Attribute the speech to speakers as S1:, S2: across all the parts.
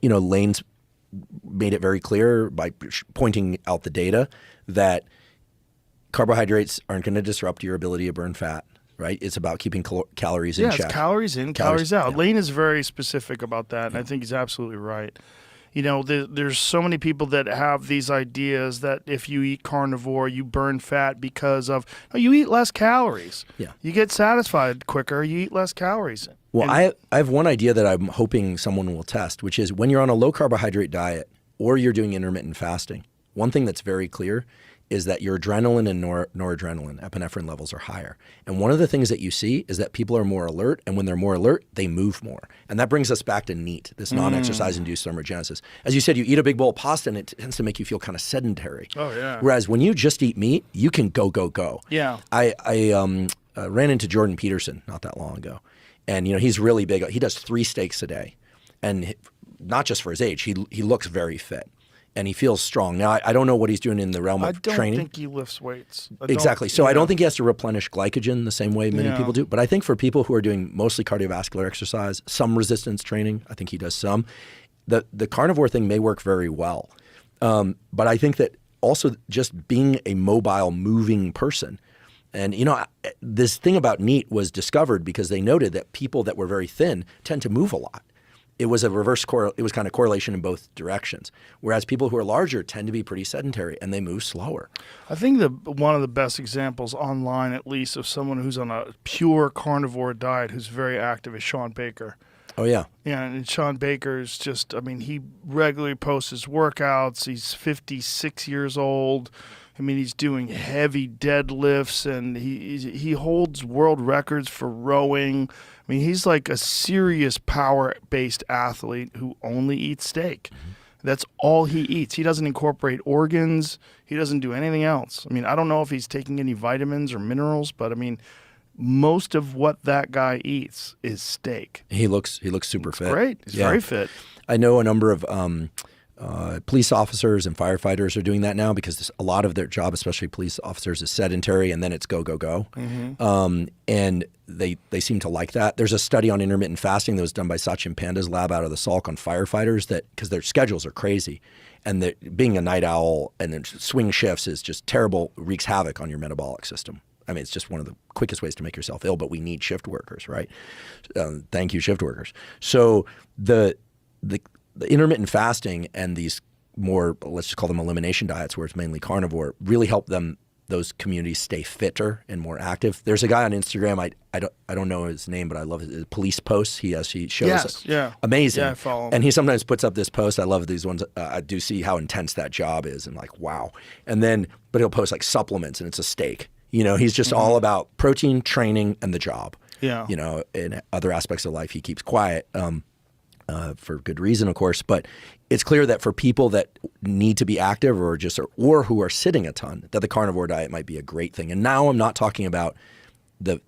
S1: Lane's made it very clear by pointing out the data that carbohydrates aren't going to disrupt your ability to burn fat, right? It's about keeping calories in check.
S2: It's calories in, calories out.
S1: Yeah.
S2: Lane is very specific about that, and I think he's absolutely right. There's so many people that have these ideas that if you eat carnivore, you burn fat because of you eat less calories.
S1: Yeah.
S2: You get satisfied quicker. You eat less calories.
S1: Well, I have one idea that I'm hoping someone will test, which is when you're on a low carbohydrate diet or you're doing intermittent fasting, one thing that's very clear is that your adrenaline and noradrenaline, epinephrine levels are higher. And one of the things that you see is that people are more alert, and when they're more alert, they move more. And that brings us back to NEAT, this non-exercise-induced thermogenesis. As you said, you eat a big bowl of pasta, and it tends to make you feel kind of sedentary.
S2: Oh, yeah.
S1: Whereas when you just eat meat, you can go, go, go.
S2: Yeah.
S1: I ran into Jordan Peterson not that long ago. And, he's really big. He does 3 steaks a day. And not just for his age, he looks very fit. And he feels strong. Now, I don't know what he's doing in the realm of training.
S2: I don't think he lifts weights.
S1: Exactly. So I don't think he has to replenish glycogen the same way many people do. But I think for people who are doing mostly cardiovascular exercise, some resistance training, I think he does some, the carnivore thing may work very well. But I think that also just being a mobile, moving person. And, this thing about NEAT was discovered because they noted that people that were very thin tend to move a lot. It was a reverse it was kind of correlation in both directions. Whereas people who are larger tend to be pretty sedentary and they move slower.
S2: I think one of the best examples online, at least, of someone who's on a pure carnivore diet who's very active is Sean Baker.
S1: Oh, yeah.
S2: Yeah, and Sean Baker's just, he regularly posts his workouts. He's 56 years old. He's doing heavy deadlifts, and he holds world records for rowing. He's like a serious power-based athlete who only eats steak. Mm-hmm. That's all he eats. He doesn't incorporate organs. He doesn't do anything else. I don't know if he's taking any vitamins or minerals, but most of what that guy eats is steak.
S1: He looks super fit.
S2: Great. He's very fit.
S1: I know a number of police officers and firefighters are doing that now because a lot of their job, especially police officers, is sedentary, and then it's go, go, go. Mm-hmm. And they seem to like that. There's a study on intermittent fasting that was done by Sachin Panda's lab out of the Salk on firefighters because their schedules are crazy. And being a night owl and then swing shifts is just terrible, wreaks havoc on your metabolic system. It's just one of the quickest ways to make yourself ill, but we need shift workers, right? Thank you, shift workers. So the intermittent fasting and these more, let's just call them elimination diets where it's mainly carnivore, really help those communities stay fitter and more active. There's a guy on Instagram, I don't know his name, but I love his police posts. He shows amazing.
S2: Yeah, I follow him.
S1: And he sometimes puts up this post. I love these ones. I do see how intense that job is and like, wow. But he'll post like supplements and it's a steak. He's just all about protein, training, and the job.
S2: Yeah.
S1: In other aspects of life, he keeps quiet. For good reason, of course, but it's clear that for people that need to be active or who are sitting a ton, that the carnivore diet might be a great thing. And now I'm not talking about the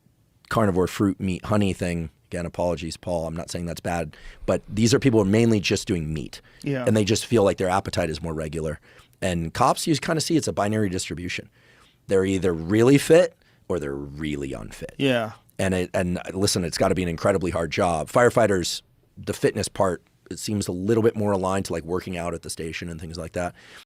S1: carnivore fruit, meat, honey thing. Again, apologies, Paul. I'm not saying that's bad, but these are people who are mainly just doing meat, and they just feel like their appetite is more regular. And cops, you kind of see it's a binary distribution. They're either really fit or they're really unfit.
S2: Yeah.
S1: And listen, it's got to be an incredibly hard job. Firefighters, the fitness part, it seems a little bit more aligned to like working out at the station and things like that.